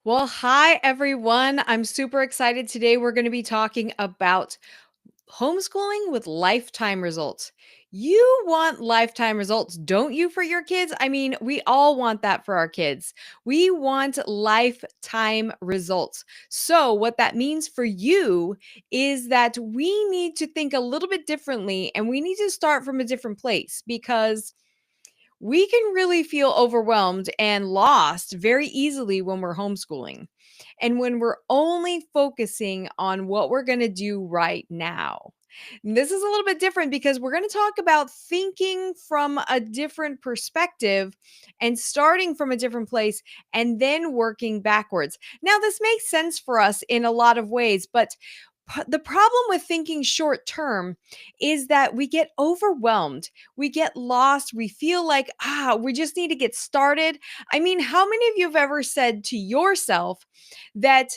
Well, hi everyone. I'm super excited. Today we're going to be talking about homeschooling with lifetime results. You want lifetime results, don't you, for your kids? I mean, we all want that for our kids. We want lifetime results. So, what that means for you is that we need to think a little bit differently and we need to start from a different place because we can really feel overwhelmed and lost very easily when we're homeschooling and when we're only focusing on what we're going to do right now. This is a little bit different because we're going to talk about thinking from a different perspective and starting from a different place and then working backwards. Now, this makes sense for us in a lot of ways, but the problem with thinking short term is that we get overwhelmed, we get lost, we feel like, we just need to get started. I mean, how many of you have ever said to yourself that,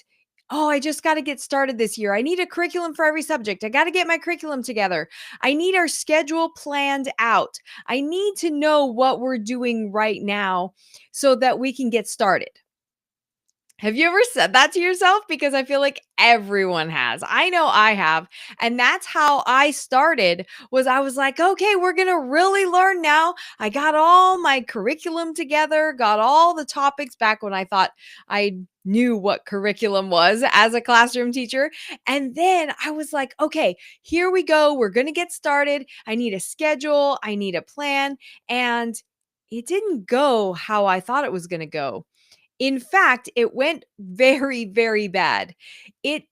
oh, I just got to get started this year. I need a curriculum for every subject. I got to get my curriculum together. I need our schedule planned out. I need to know what we're doing right now so that we can get started. Have you ever said that to yourself? Because I feel like everyone has. I know I have. And that's how I started was I was like, okay, we're going to really learn now. I got all my curriculum together, got all the topics back when I thought I knew what curriculum was as a classroom teacher. And then I was like, okay, here we go. We're going to get started. I need a schedule. I need a plan. And it didn't go how I thought it was going to go. In fact, it went very, very bad. It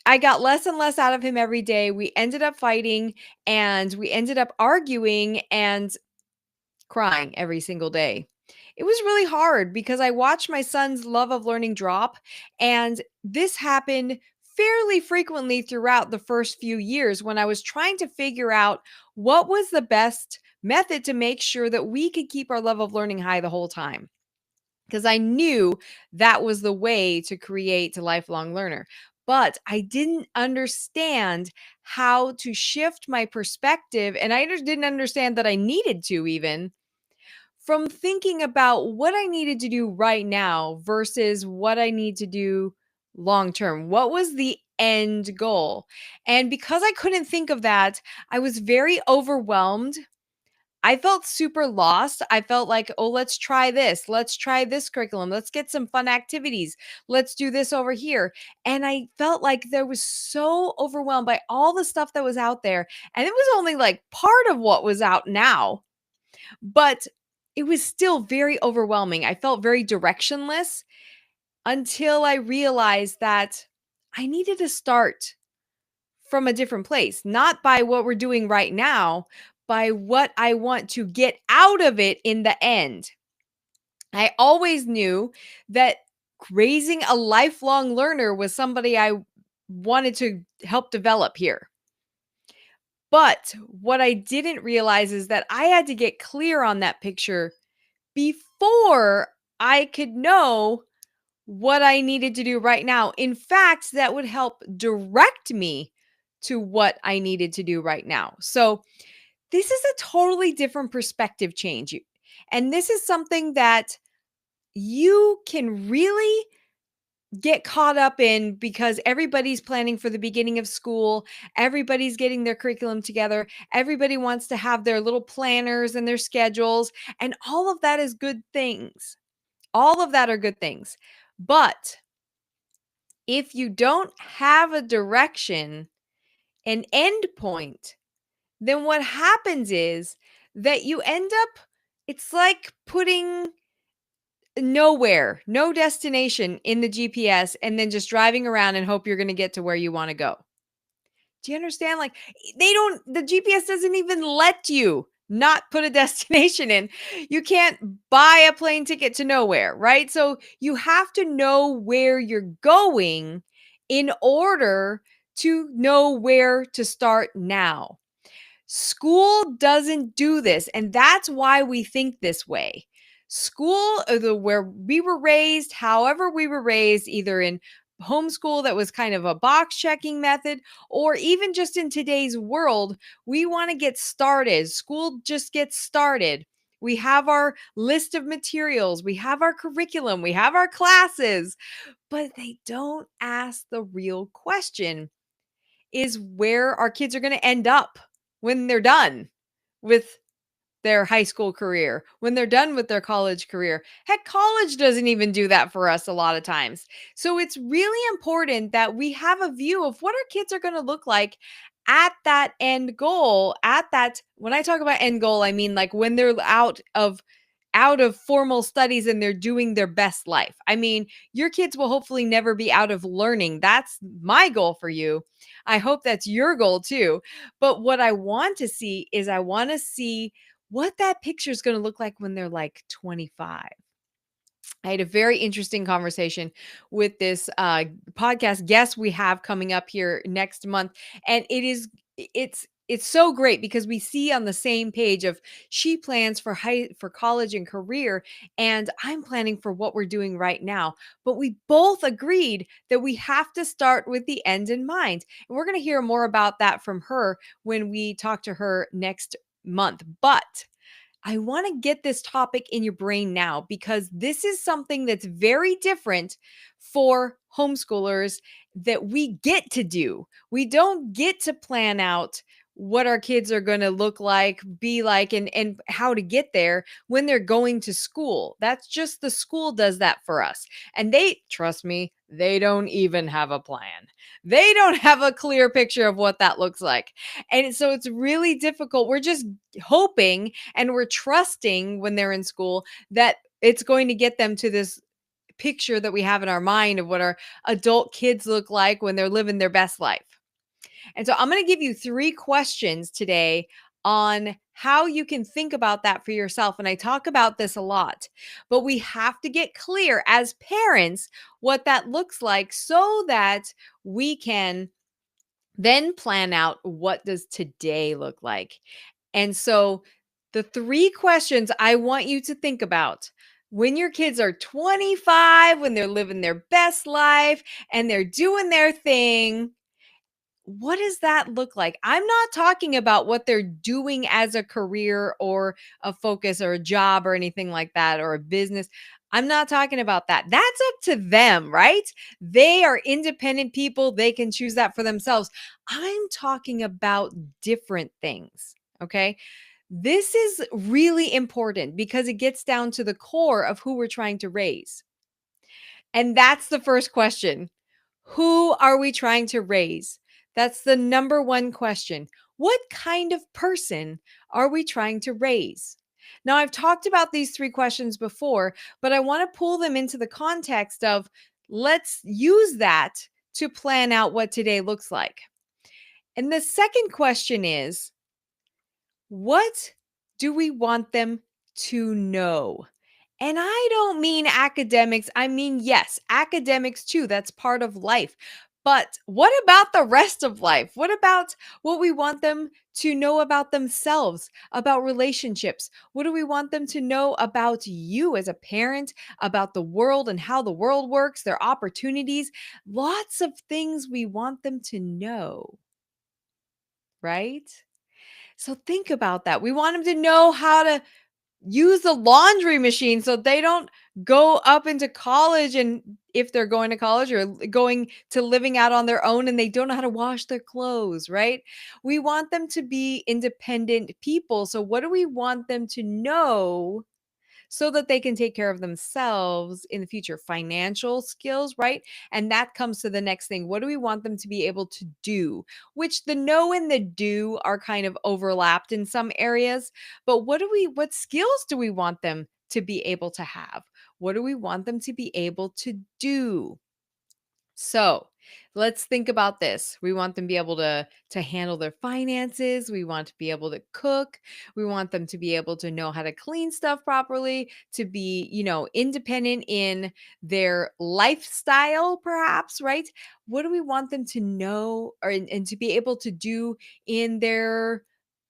I got less and less out of him every day. We ended up fighting and we ended up arguing and crying every single day. It was really hard because I watched my son's love of learning drop, and this happened fairly frequently throughout the first few years when I was trying to figure out what was the best method to make sure that we could keep our love of learning high the whole time because I knew that was the way to create a lifelong learner. But I didn't understand how to shift my perspective. And I didn't understand that I needed to, even from thinking about what I needed to do right now versus what I need to do long term. What was the end goal? And because I couldn't think of that, I was very overwhelmed. I felt super lost. I felt like, oh, let's try this. Let's try this curriculum. Let's get some fun activities. Let's do this over here. And I felt like there was so overwhelmed by all the stuff that was out there. And it was only like part of what was out now, but it was still very overwhelming. I felt very directionless until I realized that I needed to start from a different place, not by what we're doing right now, by what I want to get out of it in the end. I always knew that raising a lifelong learner was somebody I wanted to help develop here. But what I didn't realize is that I had to get clear on that picture before I could know what I needed to do right now. In fact, that would help direct me to what I needed to do right now. So, this is a totally different perspective change. And this is something that you can really get caught up in because everybody's planning for the beginning of school. Everybody's getting their curriculum together. Everybody wants to have their little planners and their schedules. And all of that is good things. All of that are good things. But if you don't have a direction, an end point, then what happens is that you end up, it's like putting nowhere, no destination in the GPS and then just driving around and hope you're going to get to where you want to go. Do you understand? Like the GPS doesn't even let you not put a destination in. You can't buy a plane ticket to nowhere, right? So you have to know where you're going in order to know where to start now. School doesn't do this, and that's why we think this way. School, where we were raised, however we were raised, either in homeschool that was kind of a box checking method, or even just in today's world, we want to get started. School just gets started. We have our list of materials, we have our curriculum, we have our classes, but they don't ask the real question is where our kids are going to end up when they're done with their high school career, when they're done with their college career. Heck, college doesn't even do that for us a lot of times. So it's really important that we have a view of what our kids are going to look like at that end goal. At that, when I talk about end goal, I mean like when they're out of formal studies and they're doing their best life. I mean, your kids will hopefully never be out of learning. That's my goal for you. I hope that's your goal too. But what I want to see is I want to see what that picture is going to look like when they're like 25. I had a very interesting conversation with this podcast guest we have coming up here next month, and it's so great because we see on the same page of she plans for college and career, and I'm planning for what we're doing right now. But we both agreed that we have to start with the end in mind, and we're going to hear more about that from her when we talk to her next month. But I want to get this topic in your brain now because this is something that's very different for homeschoolers that we get to do. We don't get to plan out what our kids are going to look like, be like, and how to get there when they're going to school. That's just the school does that for us. And they, trust me, they don't even have a plan. They don't have a clear picture of what that looks like. And so it's really difficult. We're just hoping and we're trusting when they're in school that it's going to get them to this picture that we have in our mind of what our adult kids look like when they're living their best life. And so I'm going to give you 3 questions today on how you can think about that for yourself. And I talk about this a lot, but we have to get clear as parents what that looks like so that we can then plan out what does today look like. And so the 3 questions I want you to think about when your kids are 25, when they're living their best life and they're doing their thing, what does that look like? I'm not talking about what they're doing as a career or a focus or a job or anything like that or a business. I'm not talking about that. That's up to them, right? They are independent people. They can choose that for themselves. I'm talking about different things. Okay. This is really important because it gets down to the core of who we're trying to raise. And that's the first question. Who are we trying to raise? That's the number one question. What kind of person are we trying to raise? Now, I've talked about these 3 questions before, but I want to pull them into the context of let's use that to plan out what today looks like. And the second question is, what do we want them to know? And I don't mean academics. I mean, yes, academics too. That's part of life. But what about the rest of life? What about what we want them to know about themselves, about relationships? What do we want them to know about you as a parent, about the world and how the world works, their opportunities? Lots of things we want them to know, right? So think about that. We want them to know how to use the laundry machine so they don't go up into college, and if they're going to college or going to living out on their own and they don't know how to wash their clothes, right? We want them to be independent people. So what do we want them to know so that they can take care of themselves in the future? Financial skills, right? And that comes to the next thing. What do we want them to be able to do? Which the know and the do are kind of overlapped in some areas. But what skills do we want them to be able to have? What do we want them to be able to do? So let's think about this. We want them to be able to handle their finances. We want to be able to cook. We want them to be able to know how to clean stuff properly, to be, independent in their lifestyle, perhaps, right? What do we want them to know and to be able to do in their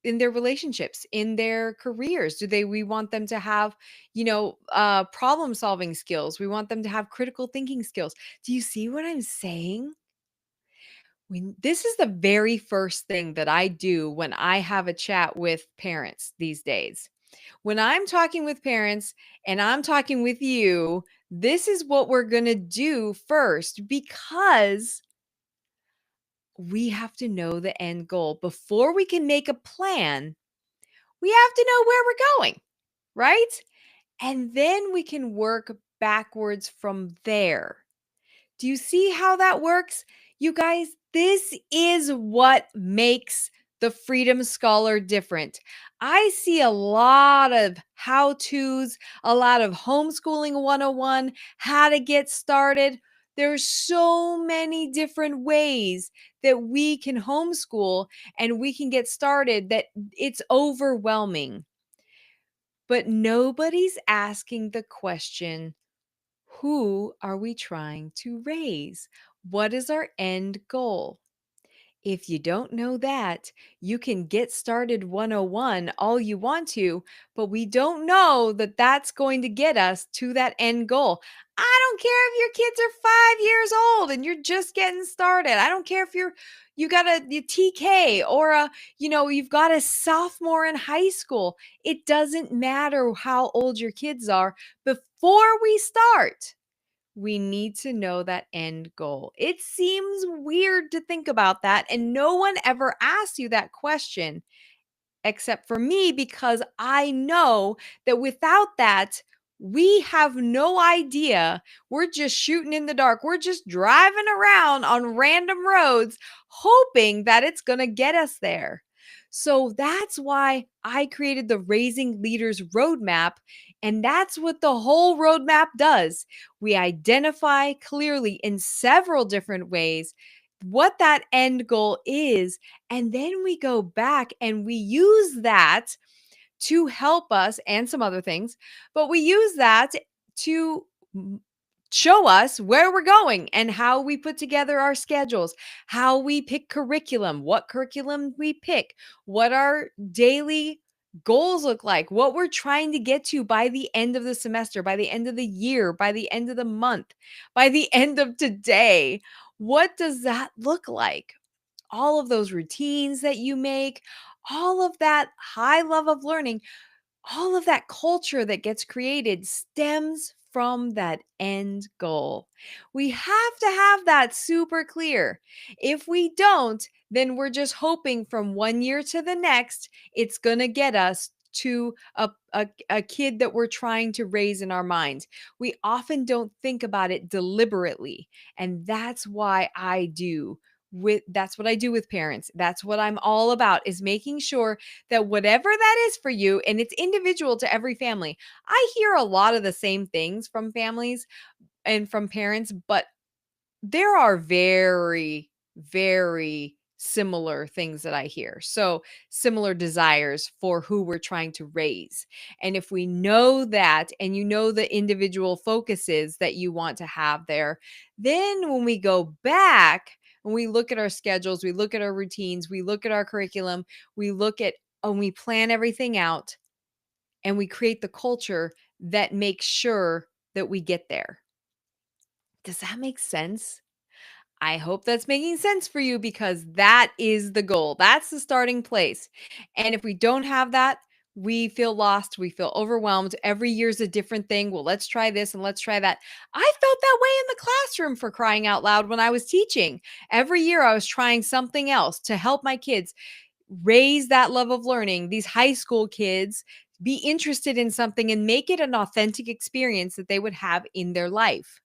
relationships, in their careers? We want them to have, problem solving skills. We want them to have critical thinking skills. Do you see what I'm saying? This is the very first thing that I do when I have a chat with parents these days. When I'm talking with parents and I'm talking with you, this is what we're going to do first because we have to know the end goal. Before we can make a plan, we have to know where we're going, right? And then we can work backwards from there. Do you see how that works? You guys, this is what makes the Freedom Scholar different. I see a lot of how to's, a lot of homeschooling 101, how to get started. There's so many different ways that we can homeschool and we can get started that it's overwhelming. But nobody's asking the question, who are we trying to raise? What is our end goal? If you don't know that, you can get started 101 all you want to, but we don't know that that's going to get us to that end goal. I don't care if your kids are 5 years old and you're just getting started. I don't care if you got a TK or you've got a sophomore in high school. It doesn't matter how old your kids are. Before we start, we need to know that end goal. It seems weird to think about that, and no one ever asks you that question except for me because I know that without that, we have no idea. We're just shooting in the dark. We're just driving around on random roads, hoping that it's going to get us there. So that's why I created the Raising Leaders Roadmap. And that's what the whole roadmap does. We identify clearly in several different ways what that end goal is, and then we go back and we use that to help us and some other things, but we use that to show us where we're going and how we put together our schedules, how we pick curriculum, what curriculum we pick, what our daily goals look like, what we're trying to get to by the end of the semester, by the end of the year, by the end of the month, by the end of today. What does that look like? All of those routines that you make, all of that high level of learning, all of that culture that gets created stems from that end goal. We have to have that super clear. If we don't, then we're just hoping from one year to the next, it's going to get us to a kid that we're trying to raise in our minds. We often don't think about it deliberately. And that's why I do. That's what I do with parents. That's what I'm all about, is making sure that whatever that is for you, and it's individual to every family. I hear a lot of the same things from families and from parents, but there are very, very similar things that I hear. So, similar desires for who we're trying to raise. And if we know that, and you know the individual focuses that you want to have there, then when we go back and we look at our schedules, we look at our routines, we look at our curriculum, we look at and we plan everything out and we create the culture that makes sure that we get there. Does that make sense? I hope that's making sense for you because that is the goal. That's the starting place. And if we don't have that, we feel lost. We feel overwhelmed. Every year's a different thing. Well, let's try this and let's try that. I felt that way in the classroom, for crying out loud, when I was teaching. Every year I was trying something else to help my kids raise that love of learning. These high school kids be interested in something and make it an authentic experience that they would have in their life.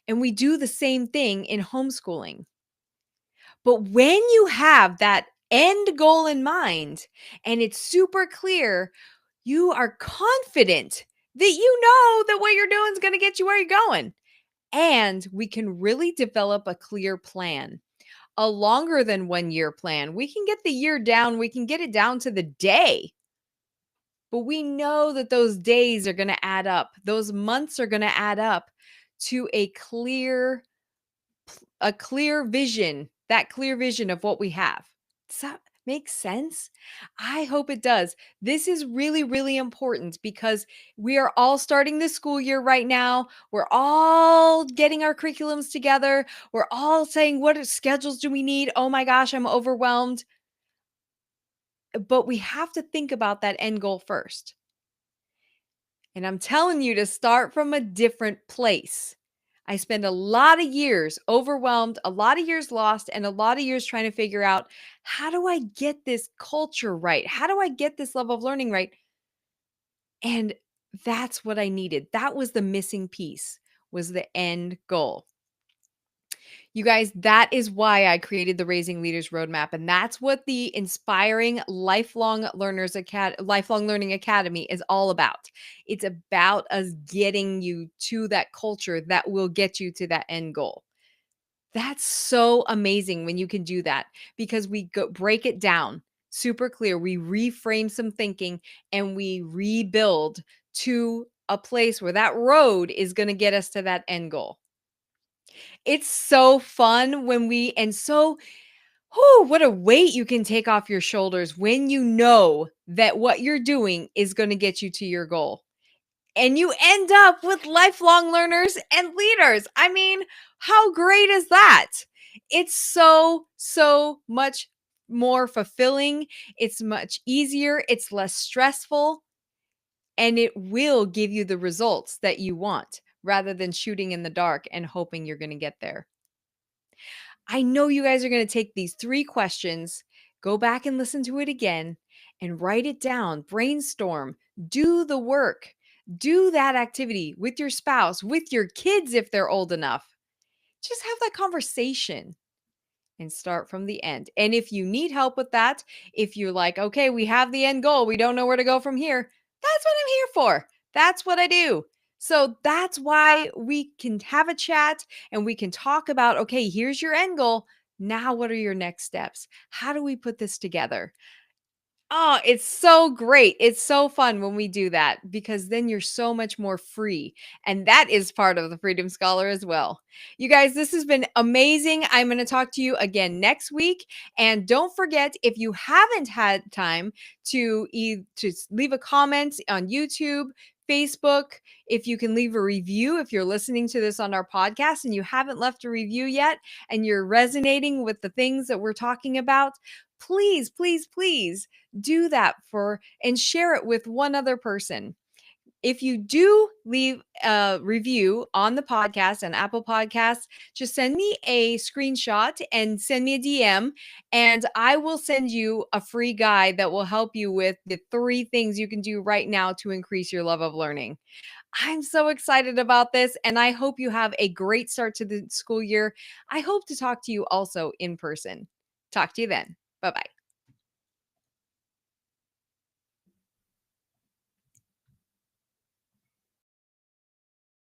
And we do the same thing in homeschooling. But when you have that end goal in mind and it's super clear, you are confident that you know that what you're doing is going to get you where you're going. And we can really develop a clear plan, a longer than 1 year plan. We can get the year down, we can get it down to the day. But we know that those days are going to add up. Those months are going to add up to a clear vision, that clear vision of what we have. Makes sense? I hope it does. This is really, really important because we are all starting the school year right now. We're all getting our curriculums together. We're all saying, what schedules do we need? Oh my gosh, I'm overwhelmed. But we have to think about that end goal first. And I'm telling you to start from a different place. I spent a lot of years overwhelmed, a lot of years lost, and a lot of years trying to figure out, how do I get this culture right? How do I get this level of learning right? And that's what I needed. That was the missing piece, was the end goal. You guys, that is why I created the Raising Leaders Roadmap. And that's what the Inspiring Lifelong Learning Academy is all about. It's about us getting you to that culture that will get you to that end goal. That's so amazing when you can do that, because we break it down super clear. We reframe some thinking and we rebuild to a place where that road is going to get us to that end goal. It's so fun when we and so whoo, what a weight you can take off your shoulders when you know that what you're doing is going to get you to your goal. And you end up with lifelong learners and leaders. I mean, how great is that? It's so, so much more fulfilling. It's much easier. It's less stressful. And it will give you the results that you want rather than shooting in the dark and hoping you're going to get there. I know you guys are going to take these 3 questions, go back and listen to it again, and write it down, brainstorm, do the work, do that activity with your spouse, with your kids if they're old enough. Just have that conversation and start from the end. And if you need help with that, if you're like, okay, we have the end goal, we don't know where to go from here, that's what I'm here for. That's what I do. So that's why we can have a chat and we can talk about, okay, here's your end goal. Now, what are your next steps? How do we put this together? Oh, it's so great. It's so fun when we do that, because then you're so much more free. And that is part of the Freedom Scholar as well. You guys, this has been amazing. I'm going to talk to you again next week. And don't forget, if you haven't had time to leave a comment on YouTube, Facebook, if you can leave a review, if you're listening to this on our podcast and you haven't left a review yet and you're resonating with the things that we're talking about, please, please, please do that for and share it with one other person. If you do leave a review on the podcast and Apple Podcasts, just send me a screenshot and send me a DM, and I will send you a free guide that will help you with the 3 things you can do right now to increase your love of learning. I'm so excited about this, and I hope you have a great start to the school year. I hope to talk to you also in person. Talk to you then. Bye bye.